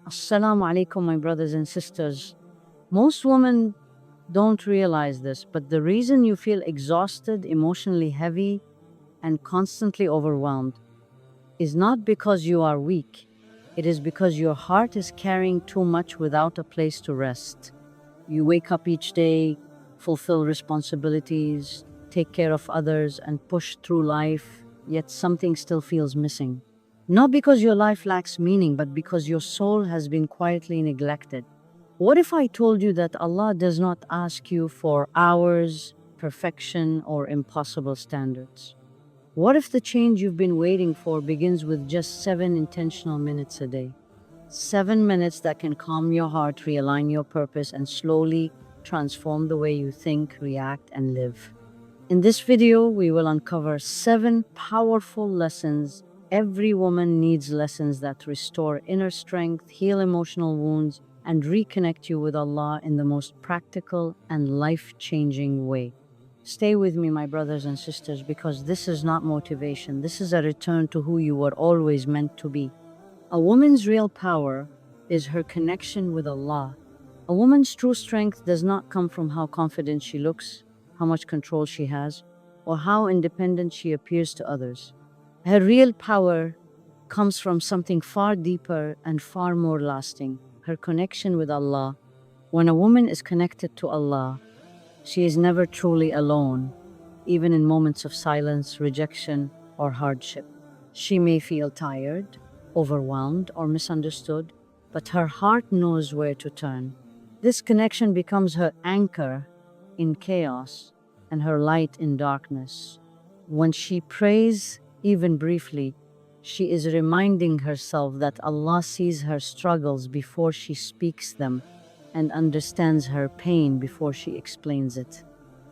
Assalamu alaikum, my brothers and sisters. Most women don't realize this, but the reason you feel exhausted, emotionally heavy, and constantly overwhelmed is not because you are weak. It is because your heart is carrying too much without a place to rest. You wake up each day, fulfill responsibilities, take care of others, and push through life, yet something still feels missing. Not because your life lacks meaning, but because your soul has been quietly neglected. What if I told you that Allah does not ask you for hours, perfection, or impossible standards? What if the change you've been waiting for begins with just 7 intentional minutes a day? 7 minutes that can calm your heart, realign your purpose, and slowly transform the way you think, react, and live. In this video, we will uncover 7 powerful lessons. Every woman needs lessons that restore inner strength, heal emotional wounds, and reconnect you with Allah in the most practical and life changing way. Stay with me, my brothers and sisters, because this is not motivation. This is a return to who you were always meant to be. A woman's real power is her connection with Allah. A woman's true strength does not come from how confident she looks, how much control she has, or how independent she appears to others. Her real power comes from something far deeper and far more lasting, her connection with Allah. When a woman is connected to Allah, she is never truly alone, even in moments of silence, rejection, or hardship. She may feel tired, overwhelmed, or misunderstood, but her heart knows where to turn. This connection becomes her anchor in chaos and her light in darkness. When she prays, even briefly, she is reminding herself that Allah sees her struggles before she speaks them and understands her pain before she explains it.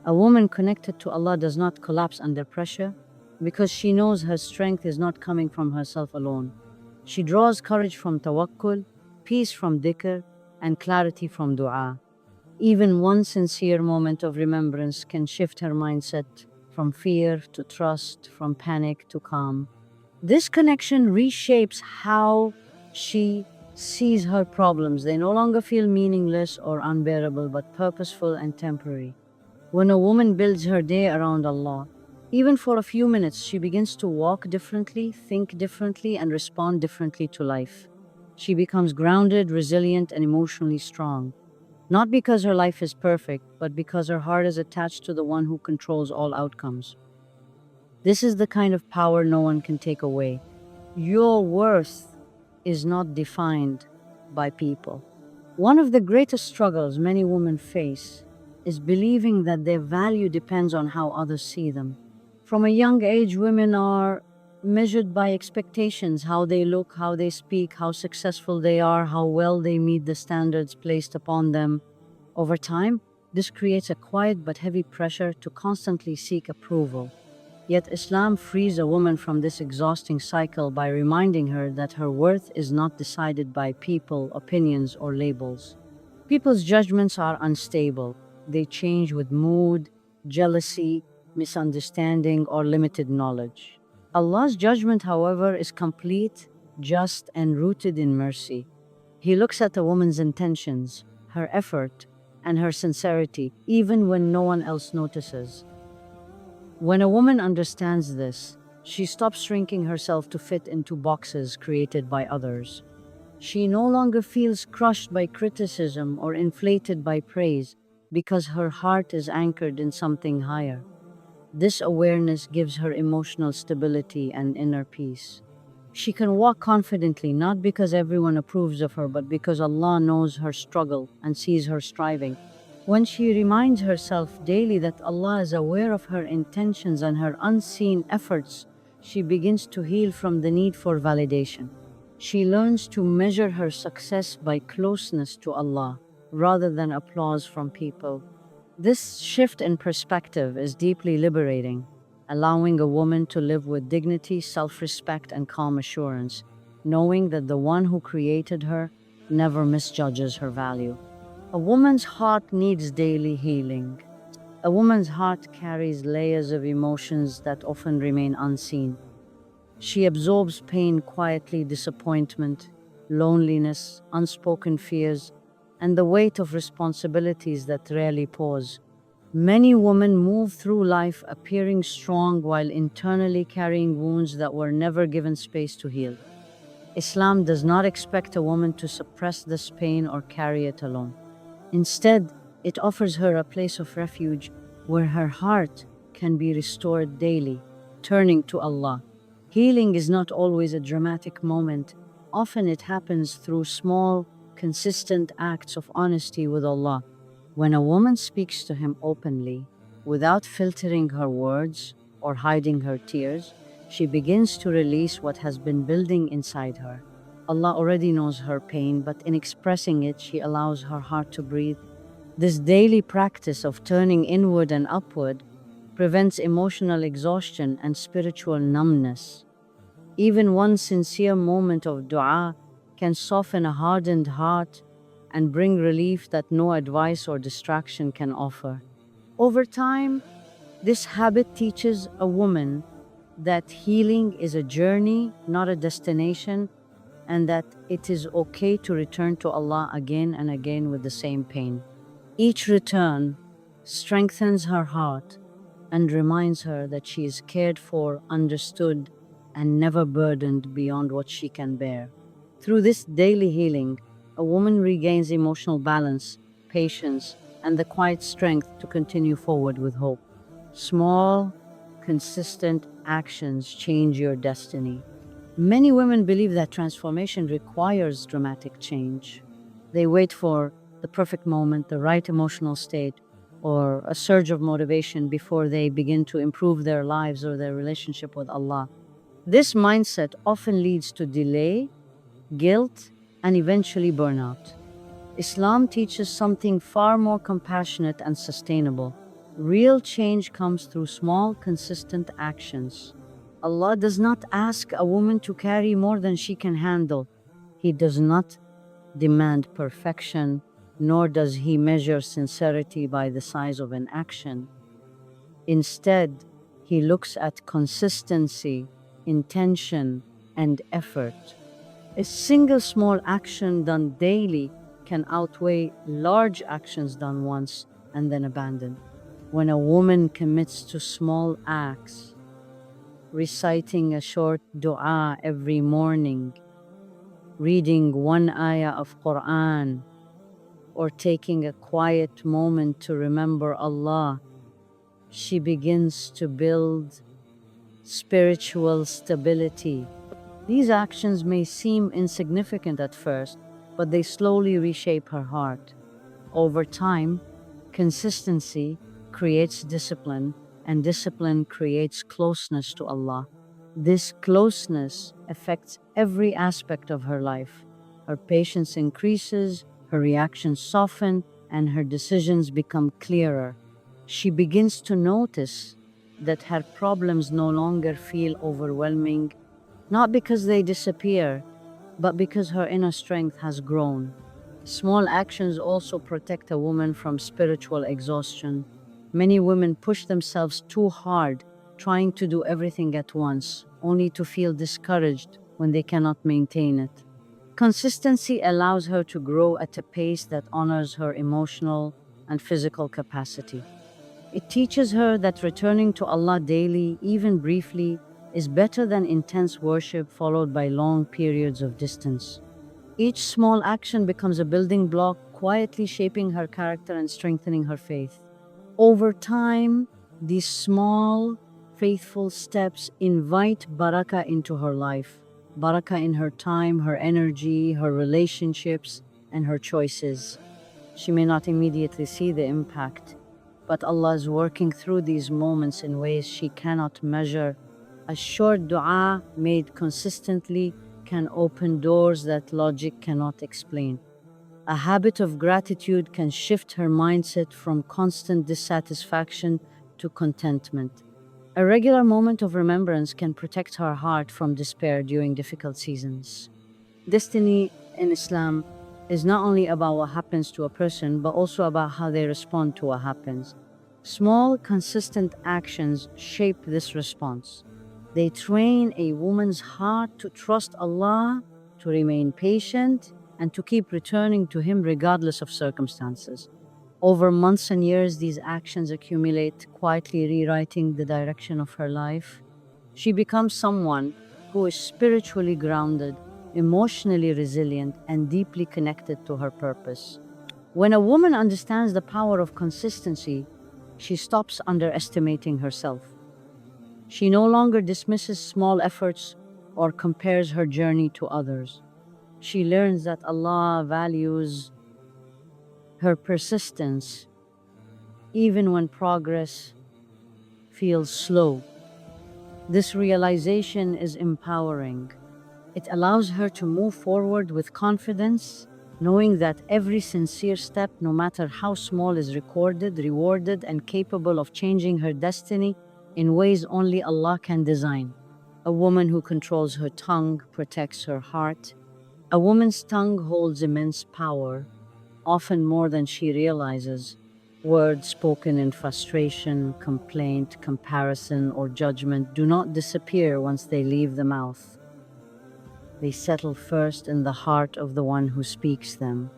A woman connected to Allah does not collapse under pressure because she knows her strength is not coming from herself alone. She draws courage from tawakkul, peace from dhikr, and clarity from dua. Even one sincere moment of remembrance can shift her mindset from fear to trust, from panic to calm. This connection reshapes how she sees her problems. They no longer feel meaningless or unbearable, but purposeful and temporary. When a woman builds her day around Allah, even for a few minutes, she begins to walk differently, think differently, and respond differently to life. She becomes grounded, resilient, and emotionally strong. Not because her life is perfect, but because her heart is attached to the one who controls all outcomes. This is the kind of power no one can take away. Your worth is not defined by people. One of the greatest struggles many women face is believing that their value depends on how others see them. From a young age, women are measured by expectations: how they look, how they speak, how successful they are, how well they meet the standards placed upon them. Over time, this creates a quiet but heavy pressure to constantly seek approval. Yet Islam frees a woman from this exhausting cycle by reminding her that her worth is not decided by people, opinions, or labels. People's judgments are unstable. They change with mood, jealousy, misunderstanding, or limited knowledge. Allah's judgment, however, is complete, just, and rooted in mercy. He looks at a woman's intentions, her effort, and her sincerity, even when no one else notices. When a woman understands this, she stops shrinking herself to fit into boxes created by others. She no longer feels crushed by criticism or inflated by praise because her heart is anchored in something higher. This awareness gives her emotional stability and inner peace. She can walk confidently not because everyone approves of her, but because Allah knows her struggle and sees her striving. When she reminds herself daily that Allah is aware of her intentions and her unseen efforts, she begins to heal from the need for validation. She learns to measure her success by closeness to Allah rather than applause from people. This shift in perspective is deeply liberating, allowing a woman to live with dignity, self-respect, and calm assurance, knowing that the one who created her never misjudges her value. A woman's heart needs daily healing. A woman's heart carries layers of emotions that often remain unseen. She absorbs pain quietly: disappointment, loneliness, unspoken fears, and the weight of responsibilities that rarely pause. Many women move through life appearing strong while internally carrying wounds that were never given space to heal. Islam does not expect a woman to suppress this pain or carry it alone. Instead, it offers her a place of refuge where her heart can be restored daily, turning to Allah. Healing is not always a dramatic moment. Often it happens through small, consistent acts of honesty with Allah. When a woman speaks to Him openly, without filtering her words or hiding her tears, she begins to release what has been building inside her. Allah already knows her pain, but in expressing it, she allows her heart to breathe. This daily practice of turning inward and upward prevents emotional exhaustion and spiritual numbness. Even one sincere moment of dua can soften a hardened heart and bring relief that no advice or distraction can offer. Over time, this habit teaches a woman that healing is a journey, not a destination, and that it is okay to return to Allah again and again with the same pain. Each return strengthens her heart and reminds her that she is cared for, understood, and never burdened beyond what she can bear. Through this daily healing, a woman regains emotional balance, patience, and the quiet strength to continue forward with hope. Small, consistent actions change your destiny. Many women believe that transformation requires dramatic change. They wait for the perfect moment, the right emotional state, or a surge of motivation before they begin to improve their lives or their relationship with Allah. This mindset often leads to delay, guilt, and eventually burnout. Islam teaches something far more compassionate and sustainable. Real change comes through small, consistent actions. Allah does not ask a woman to carry more than she can handle. He does not demand perfection, nor does He measure sincerity by the size of an action. Instead, He looks at consistency, intention, and effort. A single small action done daily can outweigh large actions done once and then abandoned. When a woman commits to small acts, reciting a short dua every morning, reading one ayah of Quran, or taking a quiet moment to remember Allah, she begins to build spiritual stability. These actions may seem insignificant at first, but they slowly reshape her heart. Over time, consistency creates discipline, and discipline creates closeness to Allah. This closeness affects every aspect of her life. Her patience increases, her reactions soften, and her decisions become clearer. She begins to notice that her problems no longer feel overwhelming, not because they disappear, but because her inner strength has grown. Small actions also protect a woman from spiritual exhaustion. Many women push themselves too hard, trying to do everything at once, only to feel discouraged when they cannot maintain it. Consistency allows her to grow at a pace that honors her emotional and physical capacity. It teaches her that returning to Allah daily, even briefly, is better than intense worship followed by long periods of distance. Each small action becomes a building block, quietly shaping her character and strengthening her faith. Over time, these small, faithful steps invite barakah into her life. Barakah in her time, her energy, her relationships, and her choices. She may not immediately see the impact, but Allah is working through these moments in ways she cannot measure. A short dua made consistently can open doors that logic cannot explain. A habit of gratitude can shift her mindset from constant dissatisfaction to contentment. A regular moment of remembrance can protect her heart from despair during difficult seasons. Destiny in Islam is not only about what happens to a person, but also about how they respond to what happens. Small, consistent actions shape this response. They train a woman's heart to trust Allah, to to remain patient, and to keep returning to Him regardless of circumstances. Over months and years, these actions accumulate, quietly rewriting the direction of her life. She becomes someone who is spiritually grounded, emotionally resilient, and deeply connected to her purpose. When a woman understands the power of consistency, she stops underestimating herself. She no longer dismisses small efforts or compares her journey to others. She learns that Allah values her persistence even when progress feels slow. This realization is empowering. It allows her to move forward with confidence, knowing that every sincere step, no matter how small, is recorded, rewarded, and capable of changing her destiny in ways only Allah can design. A woman who controls her tongue protects her heart. A woman's tongue holds immense power, often more than she realizes. Words spoken in frustration, complaint, comparison, or judgment do not disappear once they leave the mouth. They settle first in the heart of the one who speaks them.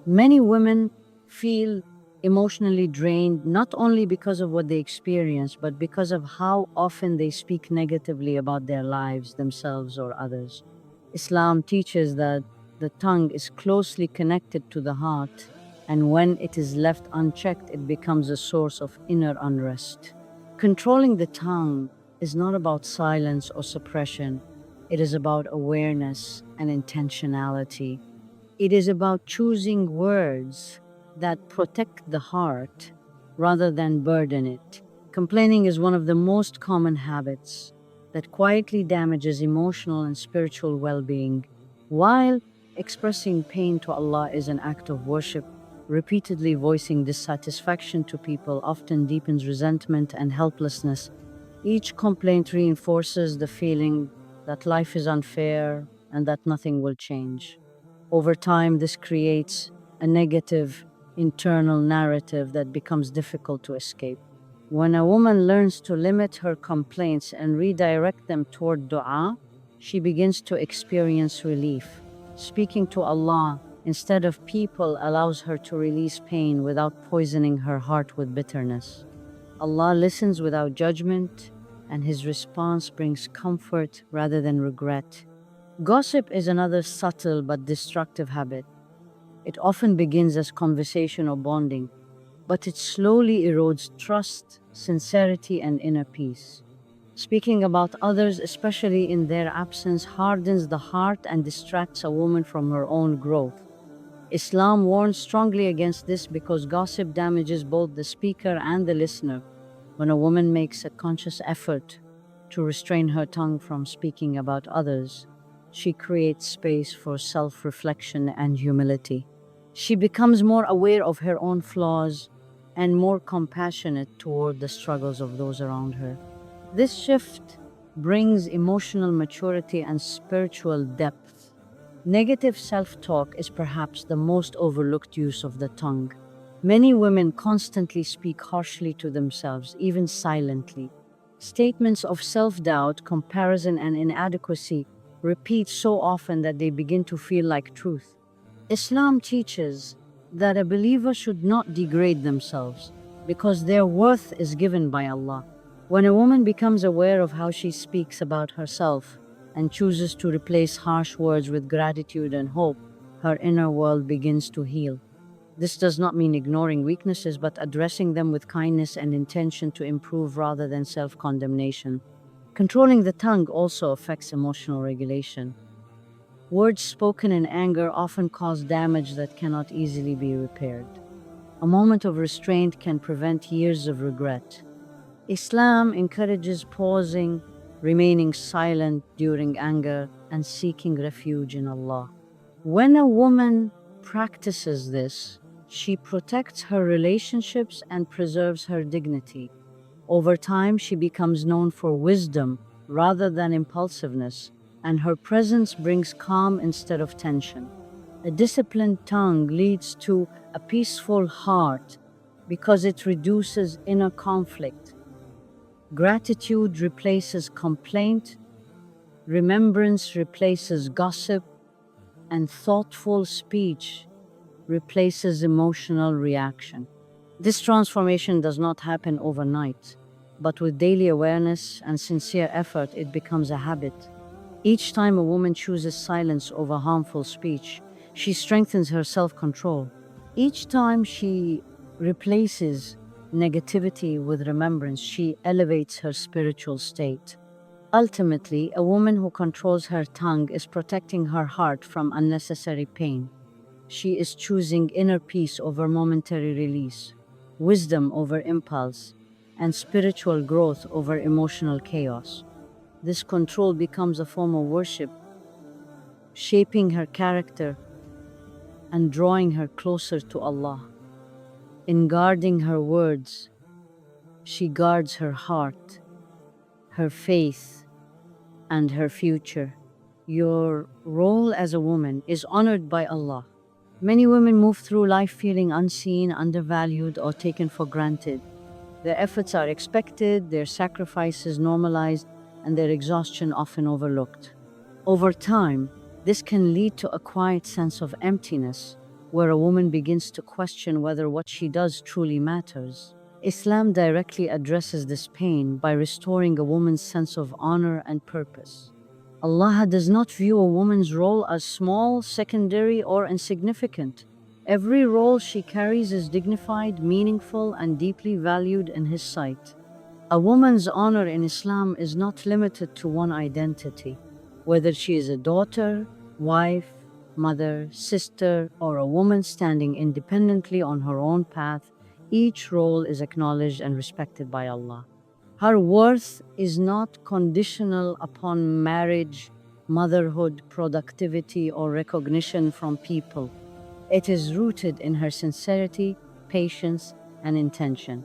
Many women feel emotionally drained not only because of what they experience, but because of how often they speak negatively about their lives, themselves, or others. Islam teaches that the tongue is closely connected to the heart, and when it is left unchecked, it becomes a source of inner unrest. Controlling the tongue is not about silence or suppression, it is about awareness and intentionality. It is about choosing words that protect the heart rather than burden it. Complaining is one of the most common habits that quietly damages emotional and spiritual well being. While expressing pain to Allah is an act of worship, repeatedly voicing dissatisfaction to people often deepens resentment and helplessness. Each complaint reinforces the feeling that life is unfair and that nothing will change. Over time, this creates a negative internal narrative that becomes difficult to escape. When a woman learns to limit her complaints and redirect them toward dua, she begins to experience relief. Speaking to Allah instead of people allows her to release pain without poisoning her heart with bitterness. Allah listens without judgment, and His response brings comfort rather than regret. Gossip is another subtle but destructive habit. It often begins as conversation or bonding, but it slowly erodes trust, sincerity, and inner peace. Speaking about others, especially in their absence, hardens the heart and distracts a woman from her own growth. Islam warns strongly against this because gossip damages both the speaker and the listener. When a woman makes a conscious effort to restrain her tongue from speaking about others, she creates space for self-reflection and humility. She becomes more aware of her own flaws and more compassionate toward the struggles of those around her. This shift brings emotional maturity and spiritual depth. Negative self-talk is perhaps the most overlooked use of the tongue. Many women constantly speak harshly to themselves, even silently. Statements of self-doubt, comparison, and inadequacy repeat so often that they begin to feel like truth. Islam teaches that a believer should not degrade themselves because their worth is given by Allah. When a woman becomes aware of how she speaks about herself and chooses to replace harsh words with gratitude and hope, her inner world begins to heal. This does not mean ignoring weaknesses, but addressing them with kindness and intention to improve rather than self-condemnation. Controlling the tongue also affects emotional regulation. Words spoken in anger often cause damage that cannot easily be repaired. A moment of restraint can prevent years of regret. Islam encourages pausing, remaining silent during anger, and seeking refuge in Allah. When a woman practices this, she protects her relationships and preserves her dignity. Over time, she becomes known for wisdom rather than impulsiveness, and her presence brings calm instead of tension. A disciplined tongue leads to a peaceful heart because it reduces inner conflict. Gratitude replaces complaint, remembrance replaces gossip, and thoughtful speech replaces emotional reaction. This transformation does not happen overnight, but with daily awareness and sincere effort, it becomes a habit. Each time a woman chooses silence over harmful speech, she strengthens her self control. Each time she replaces negativity with remembrance, she elevates her spiritual state. Ultimately, a woman who controls her tongue is protecting her heart from unnecessary pain. She is choosing inner peace over momentary release, wisdom over impulse, and spiritual growth over emotional chaos. This control becomes a form of worship, shaping her character and drawing her closer to Allah. In guarding her words, she guards her heart, her faith, and her future. Your role as a woman is honored by Allah. Many women move through life feeling unseen, undervalued, or taken for granted. Their efforts are expected, their sacrifices normalized, and their exhaustion often overlooked. Over time, this can lead to a quiet sense of emptiness, where a woman begins to question whether what she does truly matters. Islam directly addresses this pain by restoring a woman's sense of honor and purpose. Allah does not view a woman's role as small, secondary, or insignificant. Every role she carries is dignified, meaningful, and deeply valued in His sight. A woman's honor in Islam is not limited to one identity. Whether she is a daughter, wife, mother, sister, or a woman standing independently on her own path, each role is acknowledged and respected by Allah. Her worth is not conditional upon marriage, motherhood, productivity, or recognition from people. It is rooted in her sincerity, patience, and intention.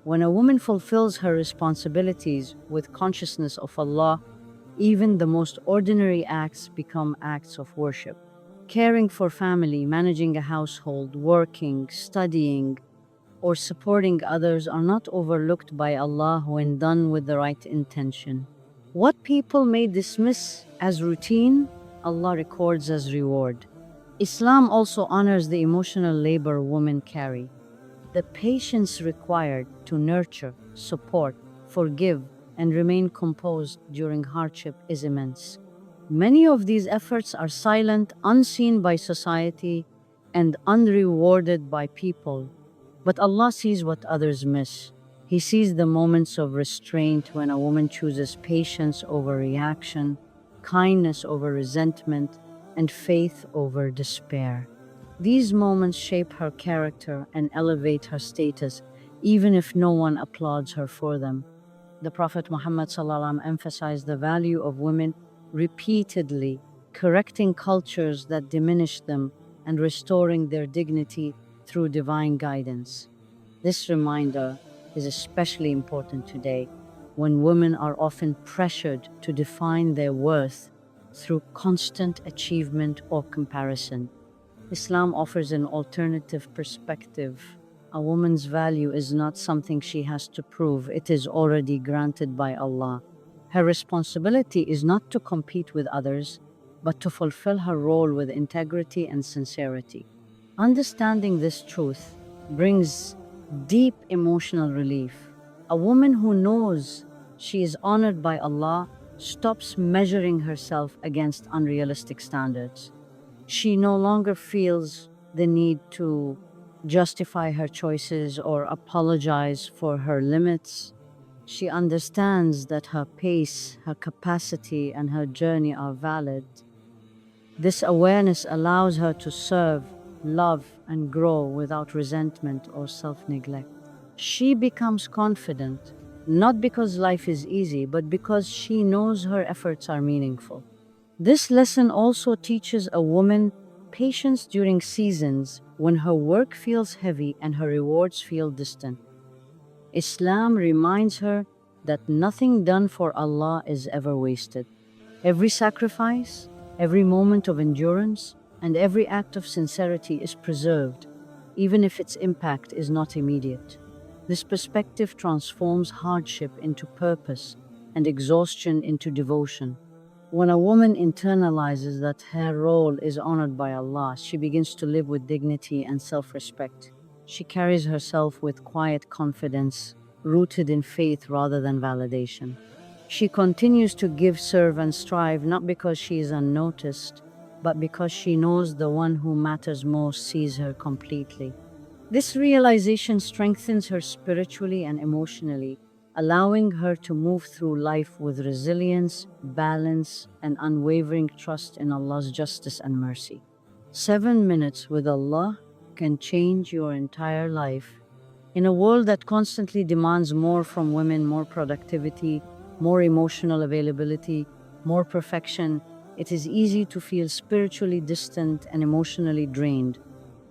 When a woman fulfills her responsibilities with consciousness of Allah, even the most ordinary acts become acts of worship. Caring for family, managing a household, working, studying, or supporting others are not overlooked by Allah when done with the right intention. What people may dismiss as routine, Allah records as reward. Islam also honors the emotional labor women carry. The patience required to nurture, support, forgive, and remain composed during hardship is immense. Many of these efforts are silent, unseen by society, and unrewarded by people. But Allah sees what others miss. He sees the moments of restraint when a woman chooses patience over reaction, kindness over resentment, and faith over despair. These moments shape her character and elevate her status, even if no one applauds her for them. The Prophet Muhammad ﷺ emphasized the value of women repeatedly, correcting cultures that diminish them and restoring their dignity through divine guidance. This reminder is especially important today, when women are often pressured to define their worth through constant achievement or comparison. Islam offers an alternative perspective. A woman's value is not something she has to prove, it is already granted by Allah. Her responsibility is not to compete with others, but to fulfill her role with integrity and sincerity. Understanding this truth brings deep emotional relief. A woman who knows she is honored by Allah stops measuring herself against unrealistic standards. She no longer feels the need to justify her choices or apologize for her limits. She understands that her pace, her capacity, and her journey are valid. This awareness allows her to serve, love, and grow without resentment or self-neglect. She becomes confident, not because life is easy, but because she knows her efforts are meaningful. This lesson also teaches a woman patience during seasons when her work feels heavy and her rewards feel distant. Islam reminds her that nothing done for Allah is ever wasted. Every sacrifice, every moment of endurance, and every act of sincerity is preserved, even if its impact is not immediate. This perspective transforms hardship into purpose and exhaustion into devotion. When a woman internalizes that her role is honored by Allah, she begins to live with dignity and self respect. She carries herself with quiet confidence, rooted in faith rather than validation. She continues to give, serve, and strive not because she is unnoticed, but because she knows the one who matters most sees her completely. This realization strengthens her spiritually and emotionally, allowing her to move through life with resilience, balance, and unwavering trust in Allah's justice and mercy. 7 minutes with Allah can change your entire life. In a world that constantly demands more from women, more productivity, more emotional availability, more perfection, it is easy to feel spiritually distant and emotionally drained.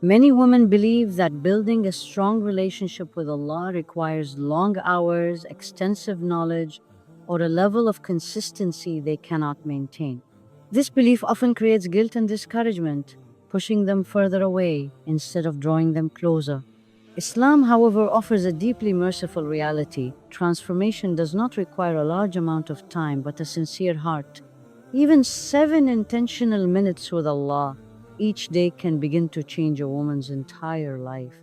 Many women believe that building a strong relationship with Allah requires long hours, extensive knowledge, or a level of consistency they cannot maintain. This belief often creates guilt and discouragement, pushing them further away instead of drawing them closer. Islam, however, offers a deeply merciful reality. Transformation does not require a large amount of time, but a sincere heart. Even 7 intentional minutes with Allah each day can begin to change a woman's entire life.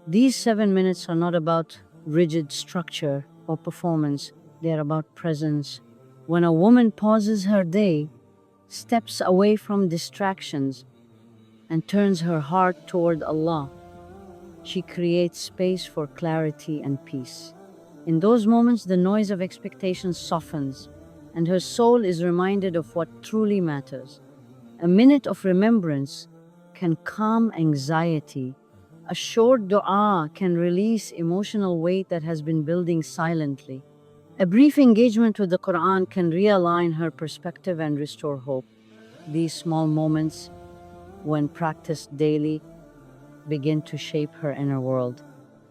These 7 minutes are not about rigid structure or performance, they are about presence. When a woman pauses her day, steps away from distractions, and turns her heart toward Allah, she creates space for clarity and peace. In those moments, the noise of expectation softens, and her soul is reminded of what truly matters. A minute of remembrance can calm anxiety. A short dua can release emotional weight that has been building silently. A brief engagement with the Quran can realign her perspective and restore hope. These small moments, when practiced daily, begin to shape her inner world.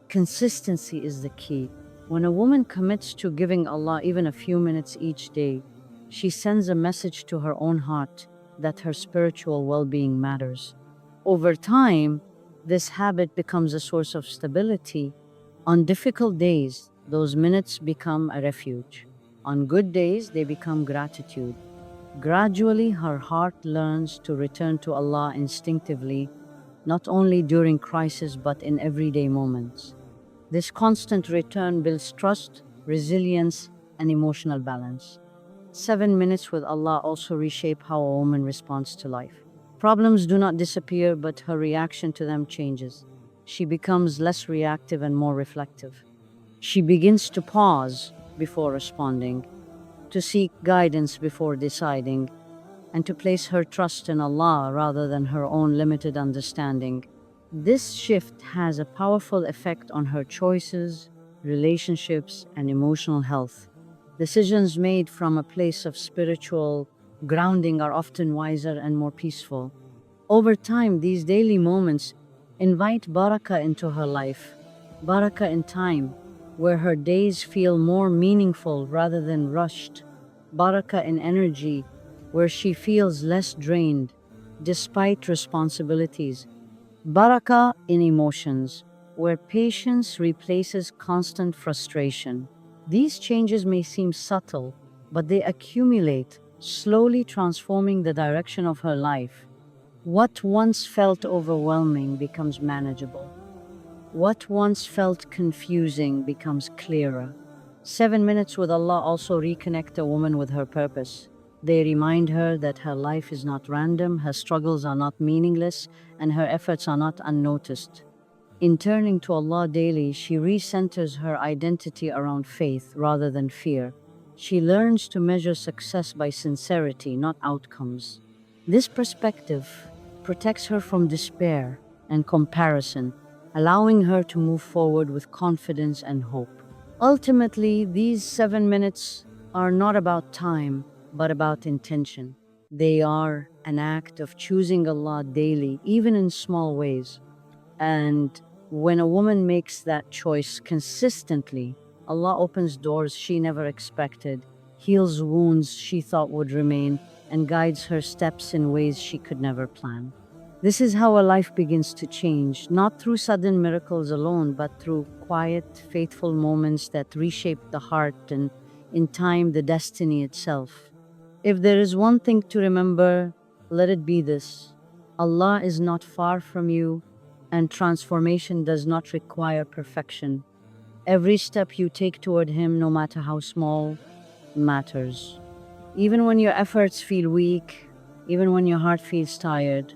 Consistency is the key. When a woman commits to giving Allah even a few minutes each day, she sends a message to her own heart that her spiritual well-being matters. Over time, this habit becomes a source of stability. On difficult days, those minutes become a refuge. On good days, they become gratitude. Gradually, her heart learns to return to Allah instinctively, not only during crisis but in everyday moments. This constant return builds trust, resilience, and emotional balance. 7 minutes with Allah also reshape how a woman responds to life. Problems do not disappear, but her reaction to them changes. She becomes less reactive and more reflective. She begins to pause before responding, to seek guidance before deciding, and to place her trust in Allah rather than her own limited understanding. This shift has a powerful effect on her choices, relationships, and emotional health. Decisions made from a place of spiritual grounding are often wiser and more peaceful. Over time, these daily moments invite barakah into her life. Barakah in time, where her days feel more meaningful rather than rushed. Barakah in energy, where she feels less drained despite responsibilities. Barakah in emotions, where patience replaces constant frustration. These changes may seem subtle, but they accumulate, slowly transforming the direction of her life. What once felt overwhelming becomes manageable. What once felt confusing becomes clearer. 7 minutes with Allah also reconnect a woman with her purpose. They remind her that her life is not random, her struggles are not meaningless, and her efforts are not unnoticed. In turning to Allah daily, she recenters her identity around faith rather than fear. She learns to measure success by sincerity, not outcomes. This perspective protects her from despair and comparison, allowing her to move forward with confidence and hope. Ultimately, these 7 minutes are not about time, but about intention. They are an act of choosing Allah daily, even in small ways. And when a woman makes that choice consistently, Allah opens doors she never expected, heals wounds she thought would remain, and guides her steps in ways she could never plan. This is how a life begins to change, not through sudden miracles alone, but through quiet, faithful moments that reshape the heart and, in time, the destiny itself. If there is one thing to remember, let it be this: Allah is not far from you, and transformation does not require perfection. Every step you take toward Him, no matter how small, matters. Even when your efforts feel weak, even when your heart feels tired,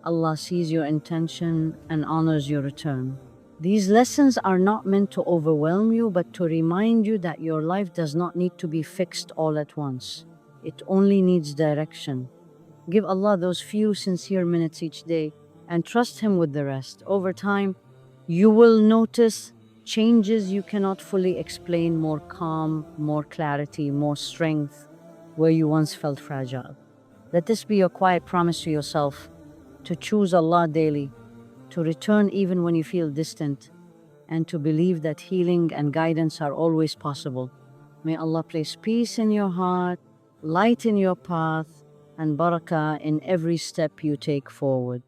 Allah sees your intention and honors your return. These lessons are not meant to overwhelm you, but to remind you that your life does not need to be fixed all at once. It only needs direction. Give Allah those few sincere minutes each day and trust Him with the rest. Over time, you will notice changes you cannot fully explain: more calm, more clarity, more strength where you once felt fragile. Let this be your quiet promise to yourself: to choose Allah daily, to return even when you feel distant, and to believe that healing and guidance are always possible. May Allah place peace in your heart, light in your path, and barakah in every step you take forward.